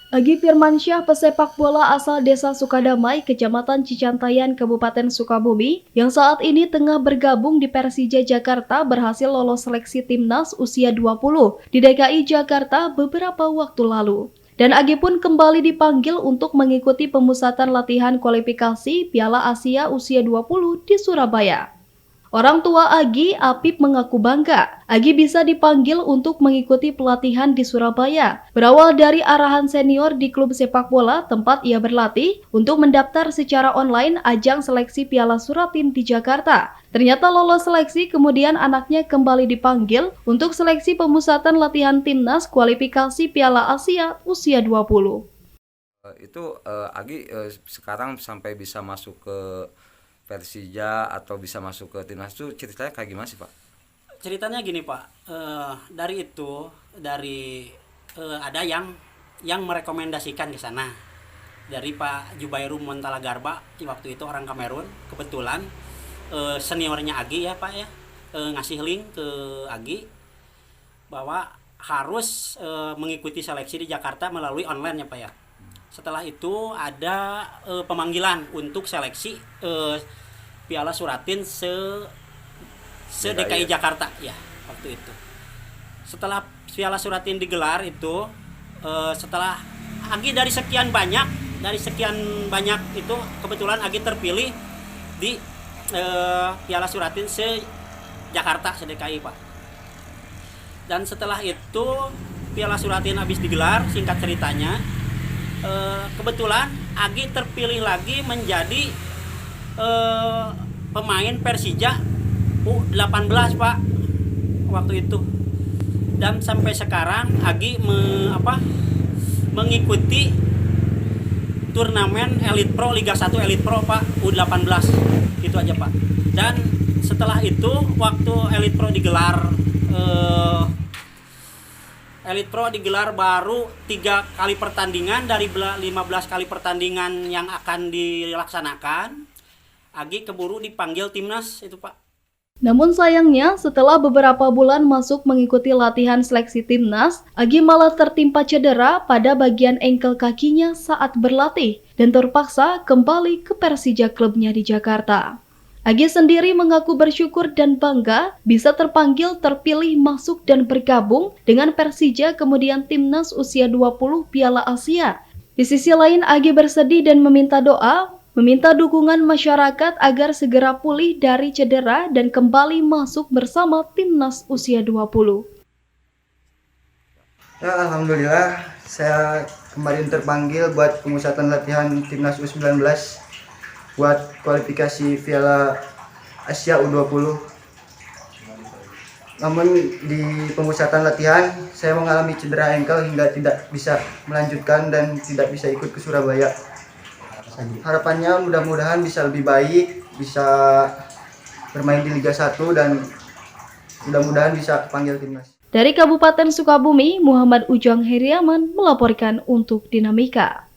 Agi Firmansyah, pesepak bola asal Desa Sukadamai, Kecamatan Cicantayan, Kabupaten Sukabumi, yang saat ini tengah bergabung di Persija Jakarta, berhasil lolos seleksi timnas usia 20 di DKI Jakarta beberapa waktu lalu. Dan Agi pun kembali dipanggil untuk mengikuti pemusatan latihan kualifikasi Piala Asia usia 20 di Surabaya. Orang tua Agi, Apip, mengaku bangga. Agi bisa dipanggil untuk mengikuti pelatihan di Surabaya. Berawal dari arahan senior di klub sepak bola tempat ia berlatih untuk mendaftar secara online ajang seleksi Piala Suratin di Jakarta. Ternyata lolos seleksi, kemudian anaknya kembali dipanggil untuk seleksi pemusatan latihan timnas kualifikasi Piala Asia usia 20. Agi sekarang sampai bisa masuk ke Persija atau bisa masuk ke timnas itu ceritanya kayak gimana sih Pak? Ceritanya gini Pak, ada yang merekomendasikan ke sana dari Pak Jubairu Montala Garba, waktu itu orang Kamerun. Kebetulan seniornya Agi ya Pak ya, ngasih link ke Agi bahwa harus mengikuti seleksi di Jakarta melalui online ya Pak ya. Setelah itu ada pemanggilan untuk seleksi Piala Suratin DKI Jakarta ya waktu itu. Setelah Piala Suratin digelar itu, setelah Agi dari sekian banyak itu kebetulan Agi terpilih di Piala Suratin Jakarta DKI Pak. Dan setelah itu Piala Suratin habis digelar, singkat ceritanya kebetulan Agi terpilih lagi menjadi pemain Persija U18 Pak waktu itu. Dan sampai sekarang Agi mengikuti turnamen Elite Pro Liga 1 Elite Pro Pak U18. Itu aja Pak. Dan setelah itu waktu Elite Pro digelar baru 3 kali pertandingan dari 15 kali pertandingan yang akan dilaksanakan. Agi keburu dipanggil timnas itu Pak. Namun sayangnya, setelah beberapa bulan masuk mengikuti latihan seleksi timnas, Agi malah tertimpa cedera pada bagian engkel kakinya saat berlatih dan terpaksa kembali ke Persija klubnya di Jakarta. Agi sendiri mengaku bersyukur dan bangga bisa terpilih masuk dan bergabung dengan Persija kemudian timnas usia 20 Piala Asia. Di sisi lain, Agi bersedih dan meminta dukungan masyarakat agar segera pulih dari cedera dan kembali masuk bersama timnas usia 20. Ya, alhamdulillah saya kemarin terpanggil buat pemusatan latihan timnas U19 buat kualifikasi Piala Asia U20. Namun di pemusatan latihan saya mengalami cedera engkel hingga tidak bisa melanjutkan dan tidak bisa ikut ke Surabaya. Harapannya mudah-mudahan bisa lebih baik, bisa bermain di Liga 1 dan mudah-mudahan bisa panggil timnas. Dari Kabupaten Sukabumi, Muhammad Ujang Heriaman melaporkan untuk Dinamika.